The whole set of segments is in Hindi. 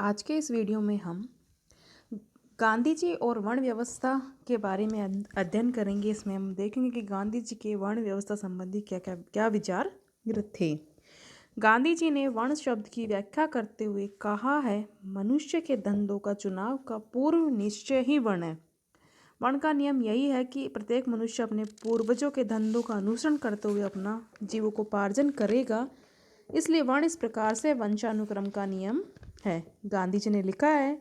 आज के इस वीडियो में हम गांधी जी और वर्ण व्यवस्था के बारे में अध्ययन करेंगे। इसमें हम देखेंगे कि गांधी जी के वर्ण व्यवस्था संबंधी क्या विचार थे। गांधी जी ने वर्ण शब्द की व्याख्या करते हुए कहा है, मनुष्य के धंधों का चुनाव का पूर्व निश्चय ही वर्ण है। वर्ण का नियम यही है कि प्रत्येक मनुष्य अपने पूर्वजों के धंधों का अनुसरण करते हुए अपना जीविकोपार्जन करेगा। इसलिए वर्ण इस प्रकार से वंशानुक्रम का नियम है। गांधी जी ने लिखा है,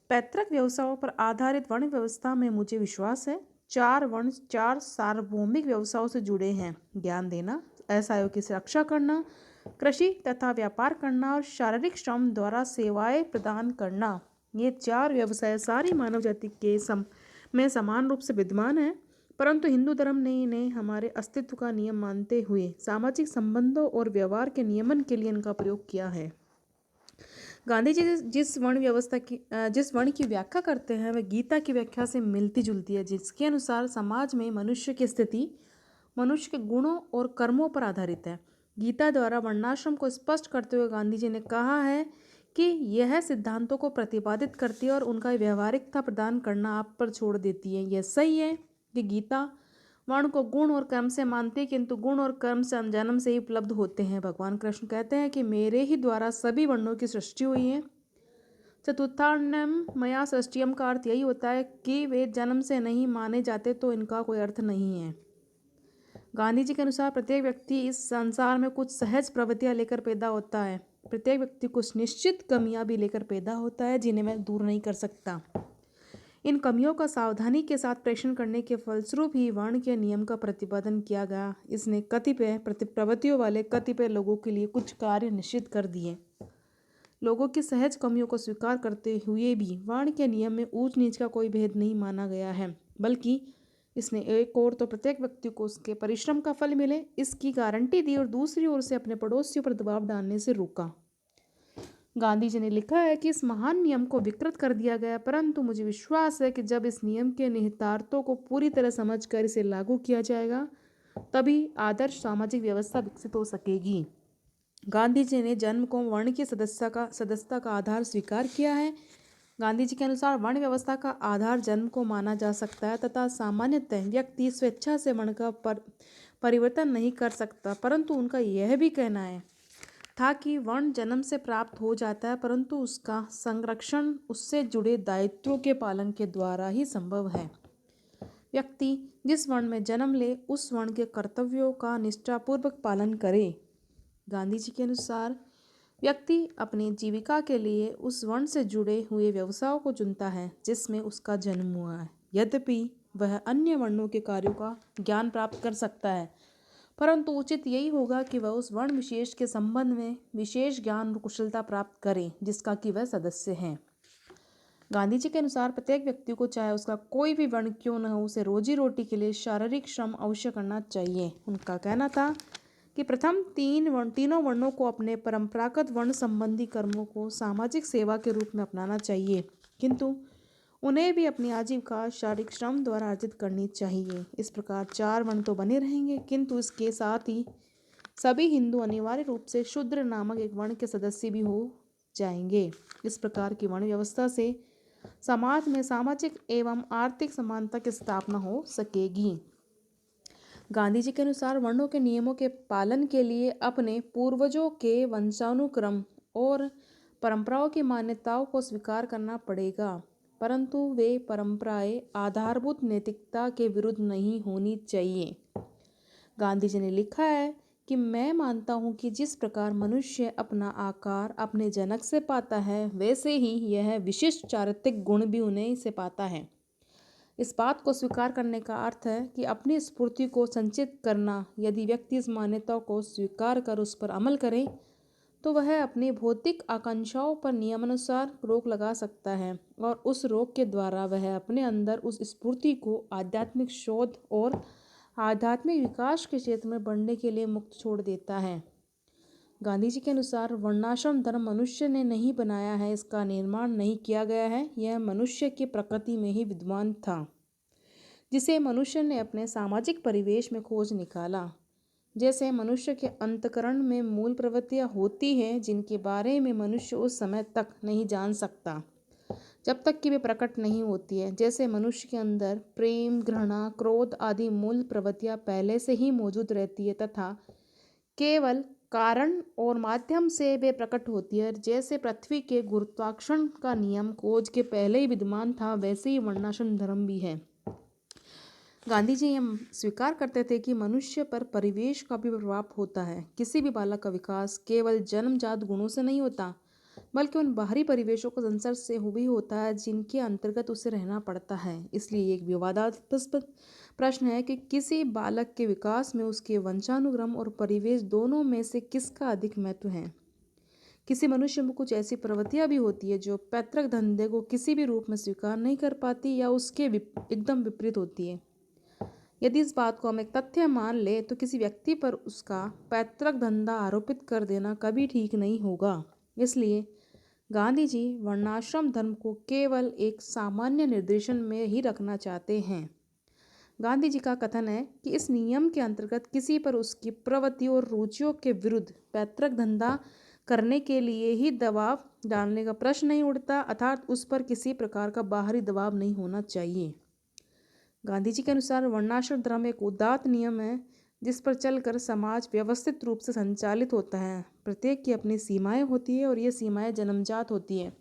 पैतृक व्यवसायों पर आधारित वर्ण व्यवस्था में मुझे विश्वास है। 4 वर्ण 4 सार्वभौमिक व्यवसायों से जुड़े हैं: ज्ञान देना, असहायों की रक्षा करना, कृषि तथा व्यापार करना और शारीरिक श्रम द्वारा सेवाएं प्रदान करना। ये 4 व्यवसाय सारी मानव जाति के में समान रूप से विद्यमान है, परंतु हिंदू धर्म ने इन्हें हमारे अस्तित्व का नियम मानते हुए सामाजिक संबंधों और व्यवहार के नियमन के लिए इनका प्रयोग किया है। गांधी जी जिस वर्ण की व्याख्या करते हैं वह गीता की व्याख्या से मिलती जुलती है, जिसके अनुसार समाज में मनुष्य की स्थिति मनुष्य के गुणों और कर्मों पर आधारित है। गीता द्वारा वर्णाश्रम को स्पष्ट करते हुए गांधी जी ने कहा है कि यह सिद्धांतों को प्रतिपादित करती है और उनका व्यवहारिकता प्रदान करना आप पर छोड़ देती है। यह सही है कि गीता वर्ण को गुण और कर्म से मानती है, किंतु गुण और कर्म से जन्म से ही उपलब्ध होते हैं। भगवान कृष्ण कहते हैं कि मेरे ही द्वारा सभी वर्णों की सृष्टि हुई है। चतुर्थान्यम मया सृष्टियम का अर्थ यही होता है कि वे जन्म से नहीं माने जाते तो इनका कोई अर्थ नहीं है। गांधी जी के अनुसार प्रत्येक व्यक्ति इस संसार में कुछ सहज प्रवृत्तियां लेकर पैदा होता है। प्रत्येक व्यक्ति कुछ निश्चित कमियां भी लेकर पैदा होता है, जिन्हें मैं दूर नहीं कर सकता। इन कमियों का सावधानी के साथ प्रेक्षण करने के फलस्वरूप ही वर्ण के नियम का प्रतिपादन किया गया। इसने कतिपय प्रवृत्तियों वाले कतिपय लोगों के लिए कुछ कार्य निश्चित कर दिए। लोगों की सहज कमियों को स्वीकार करते हुए भी वर्ण के नियम में ऊंच नीच का कोई भेद नहीं माना गया है, बल्कि इसने एक ओर तो प्रत्येक व्यक्ति को उसके परिश्रम का फल मिले इसकी गारंटी दी और दूसरी ओर से अपने पड़ोसियों पर दबाव डालने से रोका। गांधी जी ने लिखा है कि इस महान नियम को विकृत कर दिया गया, परंतु मुझे विश्वास है कि जब इस नियम के निहितार्थों को पूरी तरह समझकर इसे लागू किया जाएगा तभी आदर्श सामाजिक व्यवस्था विकसित हो सकेगी। गांधी जी ने जन्म को वर्ण की सदस्यता का आधार स्वीकार किया है। गांधी जी के अनुसार वर्ण व्यवस्था का आधार जन्म को माना जा सकता है तथा सामान्यतः व्यक्ति स्वेच्छा से वर्ण का परिवर्तन नहीं कर सकता, परंतु उनका यह भी कहना था कि वर्ण जन्म से प्राप्त हो जाता है, परंतु उसका संरक्षण उससे जुड़े दायित्वों के पालन के द्वारा ही संभव है। व्यक्ति जिस वर्ण में जन्म ले उस वर्ण के कर्तव्यों का निष्ठापूर्वक पालन करे। गांधी जी के अनुसार व्यक्ति अपनी जीविका के लिए उस वर्ण से जुड़े हुए व्यवसायों को चुनता है जिसमें उसका जन्म हुआ है। यद्यपि वह अन्य वर्णों के कार्यों का ज्ञान प्राप्त कर सकता है, परंतु उचित यही होगा कि वह उस वर्ण विशेष के संबंध में विशेष ज्ञान और कुशलता प्राप्त करे जिसका कि वह सदस्य है। गांधी जी के अनुसार प्रत्येक व्यक्ति को चाहे उसका कोई भी वर्ण क्यों न हो, उसे रोजी रोटी के लिए शारीरिक श्रम अवश्य करना चाहिए। उनका कहना था कि प्रथम तीनों वर्णों को अपने परंपरागत वर्ण संबंधी कर्मों को सामाजिक सेवा के रूप में अपनाना चाहिए, किंतु उन्हें भी अपनी आजीविका शारीरिक श्रम द्वारा अर्जित करनी चाहिए। इस प्रकार 4 वर्ण तो बने रहेंगे, किंतु इसके साथ ही सभी हिंदू अनिवार्य रूप से शूद्र नामक एक वर्ण के सदस्य भी हो जाएंगे। इस प्रकार की वर्ण व्यवस्था से समाज में सामाजिक एवं आर्थिक समानता की स्थापना हो सकेगी। गांधी जी के अनुसार वर्णों के नियमों के पालन के लिए अपने पूर्वजों के वंशानुक्रम और परंपराओं की मान्यताओं को स्वीकार करना पड़ेगा, परंतु वे परंपराएं आधारभूत नैतिकता के विरुद्ध नहीं होनी चाहिए। गांधी जी ने लिखा है कि मैं मानता हूँ कि जिस प्रकार मनुष्य अपना आकार अपने जनक से पाता है, वैसे ही यह विशिष्ट चारित्रिक गुण भी उन्हीं से पाता है। इस बात को स्वीकार करने का अर्थ है कि अपनी स्फूर्ति को संचित करना। यदि व्यक्ति इस मान्यता को स्वीकार कर उस पर अमल करे तो वह अपनी भौतिक आकांक्षाओं पर नियमानुसार रोक लगा सकता है और उस रोक के द्वारा वह अपने अंदर उस स्फूर्ति को आध्यात्मिक शोध और आध्यात्मिक विकास के क्षेत्र में बढ़ने के लिए मुक्त छोड़ देता है। गांधी जी के अनुसार वर्णाश्रम धर्म मनुष्य ने नहीं बनाया है, इसका निर्माण नहीं किया गया है, यह मनुष्य की प्रकृति में ही विद्यमान था, जिसे मनुष्य ने अपने सामाजिक परिवेश में खोज निकाला। जैसे मनुष्य के अंतःकरण में मूल प्रवृत्तियाँ होती हैं जिनके बारे में मनुष्य उस समय तक नहीं जान सकता जब तक कि वे प्रकट नहीं होती है। जैसे मनुष्य के अंदर प्रेम, घृणा, क्रोध आदि मूल प्रवृत्तियाँ पहले से ही मौजूद रहती है तथा केवल कारण और माध्यम से वे प्रकट होती है। जैसे पृथ्वी के गुरुत्वाकर्षण का नियम खोज के पहले ही विद्यमान था, वैसे ही वर्णाश्रम धर्म भी है। गांधी जी हम स्वीकार करते थे कि मनुष्य पर परिवेश का भी प्रभाव होता है। किसी भी बालक का विकास केवल जन्मजात गुणों से नहीं होता, बल्कि उन बाहरी परिवेशों का संसर्ग से भी होता है जिनके अंतर्गत उसे रहना पड़ता है। इसलिए एक विवादास्पद प्रश्न है कि किसी बालक के विकास में उसके वंशानुक्रम और परिवेश दोनों में से किसका अधिक महत्व है। किसी मनुष्य में कुछ ऐसी प्रवृत्तियां भी होती है जो पैतृक धंधे को किसी भी रूप में स्वीकार नहीं कर पाती या उसके एकदम विपरीत होती है। यदि इस बात को हम एक तथ्य मान ले तो किसी व्यक्ति पर उसका पैतृक धंधा आरोपित कर देना कभी ठीक नहीं होगा। इसलिए गांधी जी वर्णाश्रम धर्म को केवल एक सामान्य निर्देशन में ही रखना चाहते हैं। गांधी जी का कथन है कि इस नियम के अंतर्गत किसी पर उसकी प्रवृत्तियों और रुचियों के विरुद्ध पैतृक धंधा करने के लिए ही दबाव डालने का प्रश्न नहीं उठता, अर्थात उस पर किसी प्रकार का बाहरी दबाव नहीं होना चाहिए। गांधी जी के अनुसार वर्णाश्रम धर्म एक उदात्त नियम है जिस पर चलकर समाज व्यवस्थित रूप से संचालित होता है। प्रत्येक की अपनी सीमाएं होती है और ये सीमाएं जन्मजात होती है।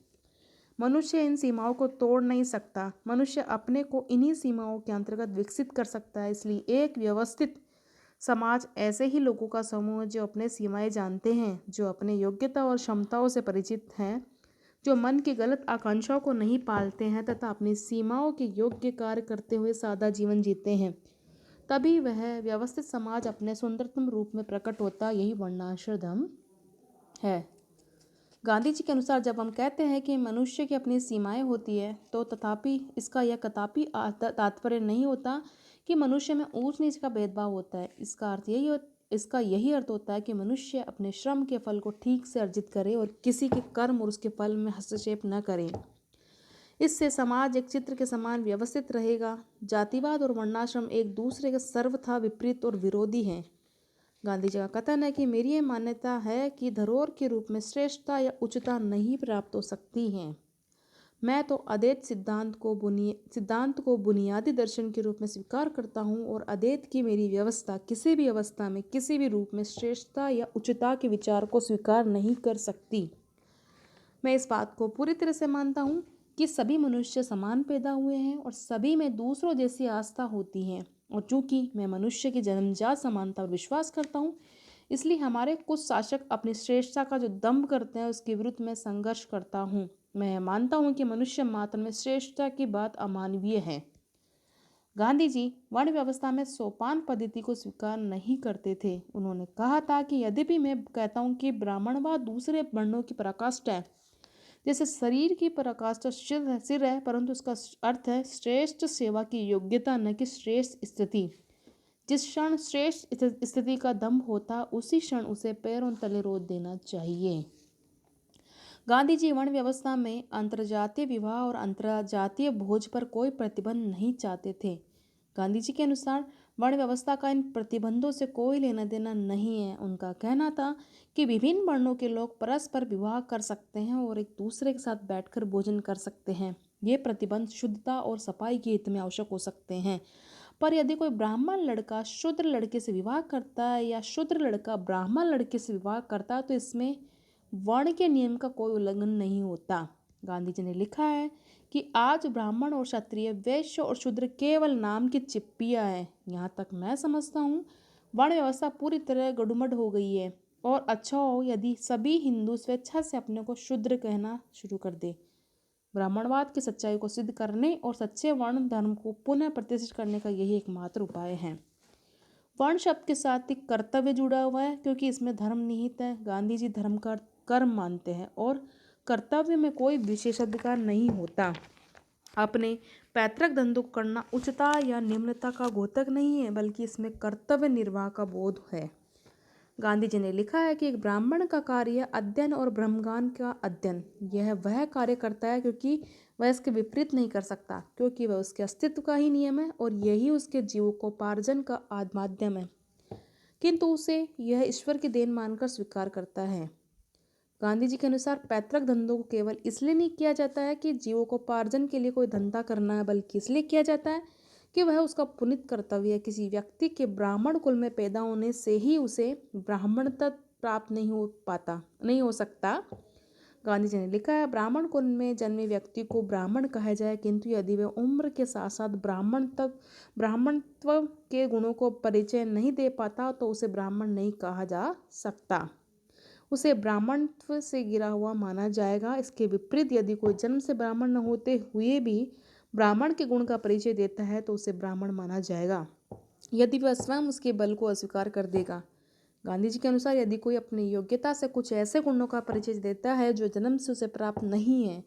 मनुष्य इन सीमाओं को तोड़ नहीं सकता। मनुष्य अपने को इन्हीं सीमाओं के अंतर्गत विकसित कर सकता है। इसलिए एक व्यवस्थित समाज ऐसे ही लोगों का समूह है जो अपने सीमाएं जानते हैं, जो अपने योग्यता और क्षमताओं से परिचित हैं, जो मन की गलत आकांक्षाओं को नहीं पालते हैं तथा अपनी सीमाओं के योग्य कार्य करते हुए सादा जीवन जीते हैं। तभी वह व्यवस्थित समाज अपने सुंदरतम रूप में प्रकट होता। यही वर्णाश्रम धर्म है। गांधी जी के अनुसार जब हम कहते हैं कि मनुष्य की अपनी सीमाएं होती है तो तथापि इसका यह कदापि तात्पर्य नहीं होता कि मनुष्य में ऊंच नीच का भेदभाव होता है। इसका यही अर्थ होता है कि मनुष्य अपने श्रम के फल को ठीक से अर्जित करे और किसी के कर्म और उसके फल में हस्तक्षेप न करे। इससे समाज एक चित्र के समान व्यवस्थित रहेगा। जातिवाद और वर्णाश्रम एक दूसरे के सर्वथा विपरीत और विरोधी हैं। गांधी जी का कथन है कि मेरी ये मान्यता है कि धरोहर के रूप में श्रेष्ठता या उच्चता नहीं प्राप्त हो सकती है। मैं तो अद्वैत सिद्धांत को बुनियादी दर्शन के रूप में स्वीकार करता हूँ और अद्वैत की मेरी व्यवस्था किसी भी अवस्था में किसी भी रूप में श्रेष्ठता या उच्चता के विचार को स्वीकार नहीं कर सकती। मैं इस बात को पूरी तरह से मानता हूँ कि सभी मनुष्य समान पैदा हुए हैं और सभी में दूसरों जैसी आस्था होती है, और चूंकि मैं मनुष्य की जन्मजात समानता पर विश्वास करता हूँ, इसलिए हमारे कुछ शासक अपनी श्रेष्ठता का जो दंभ करते हैं उसके विरुद्ध मैं संघर्ष करता हूँ। मैं मानता हूँ कि मनुष्य मात्र में श्रेष्ठता की बात अमानवीय है। गांधी जी वर्ण व्यवस्था में सोपान पद्धति को स्वीकार नहीं करते थे। उन्होंने कहा था कि यद्यपि मैं कहता हूँ कि ब्राह्मणवाद दूसरे वर्णों की पराकाष्ठा है, जैसे शरीर की पराकाष्ठा सिर है, परंतु उसका अर्थ है श्रेष्ठ सेवा की योग्यता, न कि श्रेष्ठ स्थिति। जिस क्षण श्रेष्ठ स्थिति का दंभ होता उसी क्षण उसे पैरों तले रोक देना चाहिए। गांधी जी वर्ण व्यवस्था में अंतर्जातीय विवाह और अंतर्जातीय भोज पर कोई प्रतिबंध नहीं चाहते थे। गांधी जी के अनुसार वर्ण व्यवस्था का इन प्रतिबंधों से कोई लेना देना नहीं है। उनका कहना था कि विभिन्न वर्णों के लोग परस्पर विवाह कर सकते हैं और एक दूसरे के साथ बैठकर भोजन कर सकते हैं। ये प्रतिबंध शुद्धता और सफाई के हित में आवश्यक हो सकते हैं, पर यदि कोई ब्राह्मण लड़का शूद्र लड़के से विवाह करता है या शूद्र लड़का ब्राह्मण लड़के से विवाह करता है तो इसमें वर्ण के नियम का कोई उल्लंघन नहीं होता। गांधी जी ने लिखा है कि आज ब्राह्मण और क्षत्रिय, वैश्य और शूद्र केवल नाम की चिप्पियाँ हैं। यहाँ तक मैं समझता हूँ वर्ण व्यवस्था पूरी तरह गड़ुमड़ हो गई है, और अच्छा हो यदि सभी हिंदू स्वेच्छा से अपने को शूद्र कहना शुरू कर दे। ब्राह्मणवाद की सच्चाई को सिद्ध करने और सच्चे वर्ण धर्म को पुनः प्रतिष्ठित करने का यही एकमात्र उपाय है। वर्ण शब्द के साथ ही कर्तव्य जुड़ा हुआ है, क्योंकि इसमें धर्म निहित है। गांधी जी धर्म का कर्म मानते हैं और कर्तव्य में कोई विशेषाधिकार नहीं होता। अपने पैतृक धंधों को करना उच्चता या निम्नता का द्योतक नहीं है, बल्कि इसमें कर्तव्य निर्वाह का बोध है। गांधी जी ने लिखा है कि एक ब्राह्मण का कार्य अध्ययन और ब्रह्मज्ञान का अध्ययन, यह वह कार्य करता है क्योंकि वह इसके विपरीत नहीं कर सकता, क्योंकि वह उसके अस्तित्व का ही नियम है और यही उसके जीवोपार्जन का माध्यम है। किंतु उसे यह ईश्वर की देन मानकर स्वीकार करता है। गांधी जी के अनुसार पैतृक धंधों को केवल इसलिए नहीं किया जाता है कि जीवोपार्जन के लिए कोई धंधा करना है, बल्कि इसलिए किया जाता है कि वह उसका पुनीत कर्तव्य है। किसी व्यक्ति के ब्राह्मण कुल में पैदा होने से ही उसे ब्राह्मणत्व प्राप्त नहीं हो सकता। गांधी जी ने लिखा है, ब्राह्मण कुल में जन्मे व्यक्ति को ब्राह्मण कहा जाए, किंतु यदि वह उम्र के साथ साथ ब्राह्मणत्व के गुणों को परिचय नहीं दे पाता तो उसे ब्राह्मण नहीं कहा जा सकता, उसे ब्राह्मणत्व से गिरा हुआ माना जाएगा। इसके विपरीत यदि कोई जन्म से ब्राह्मण न होते हुए भी ब्राह्मण के गुण का परिचय देता है तो उसे ब्राह्मण माना जाएगा, यदि वह स्वयं उसके बल को अस्वीकार कर देगा। गांधी जी के अनुसार यदि कोई अपनी योग्यता से कुछ ऐसे गुणों का परिचय देता है जो जन्म से उसे प्राप्त नहीं है,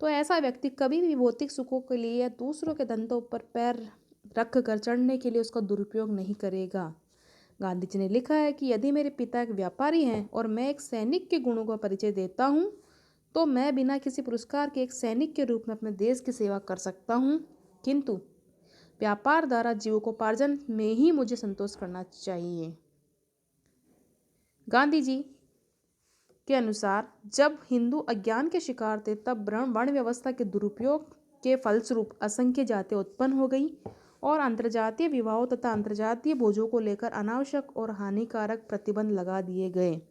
तो ऐसा व्यक्ति कभी भी भौतिक सुखों के लिए या दूसरों के धंधों पर पैर रख कर चढ़ने के लिए उसका दुरुपयोग नहीं करेगा। गांधी जी ने लिखा है कि यदि मेरे पिता एक व्यापारी हैं और मैं एक सैनिक के गुणों का परिचय देता हूँ, तो मैं बिना किसी पुरस्कार के एक सैनिक के रूप में अपने देश की सेवा कर सकता हूँ, किंतु व्यापार द्वारा जीविकोपार्जन में ही मुझे संतोष करना चाहिए। गांधी जी के अनुसार जब हिंदू अज्ञान के शिकार थे, तब वर्ण व्यवस्था के दुरुपयोग के फलस्वरूप असंख्य जातियां उत्पन्न हो गई और अंतर्जातीय विवाहों तथा अंतर्जातीय भोजों को लेकर अनावश्यक और हानिकारक प्रतिबंध लगा दिए गए।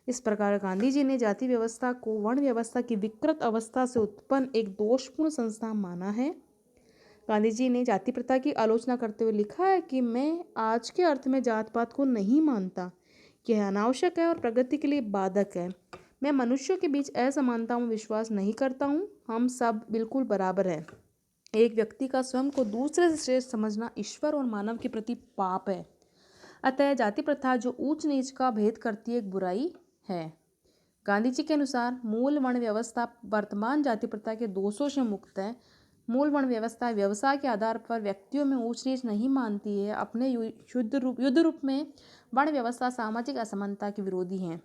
इस प्रकार गांधी जी ने जाति व्यवस्था को वर्ण व्यवस्था की विकृत अवस्था से उत्पन्न एक दोषपूर्ण संस्था माना है। गांधी जी ने जाति प्रथा की आलोचना करते हुए लिखा है कि मैं आज के अर्थ में जात पात को नहीं मानता, यह अनावश्यक है और प्रगति के लिए बाधक है। मैं मनुष्यों के बीच असमानताओं में विश्वास नहीं करता हूँ, हम सब बिल्कुल बराबर हैं। एक व्यक्ति का स्वयं को दूसरे से श्रेष्ठ समझना ईश्वर और मानव के प्रति पाप है। अतः जाति प्रथा जो ऊंच नीच का भेद करती है एक बुराई है। गांधी जी के अनुसार मूल वर्ण व्यवस्था वर्तमान जाति प्रथा के दोषों से मुक्त है। मूल वर्ण व्यवस्था व्यवसाय के आधार पर व्यक्तियों में ऊंच नीच नहीं मानती है। अपने युद्ध रूप में वर्ण व्यवस्था सामाजिक असमानता के विरोधी है।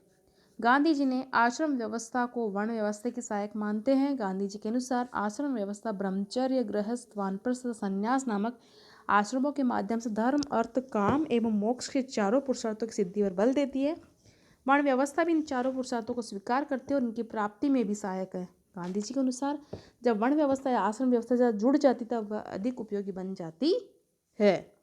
गांधी जी ने आश्रम व्यवस्था को वर्ण व्यवस्था की सहायक मानते हैं। गांधी जी के अनुसार आश्रम व्यवस्था ब्रह्मचर्य, गृहस्थ, वानप्रस्थ, संन्यास नामक आश्रमों के माध्यम से धर्म, अर्थ, काम एवं मोक्ष के चारों पुरुषार्थों की सिद्धि पर बल देती है। वर्ण व्यवस्था भी इन चारों पुरुषार्थों को स्वीकार करती है और उनकी प्राप्ति में भी सहायक है। गांधी जी के अनुसार जब वर्ण व्यवस्था या आश्रम व्यवस्था जुड़ जाती तब वह अधिक उपयोगी बन जाती है।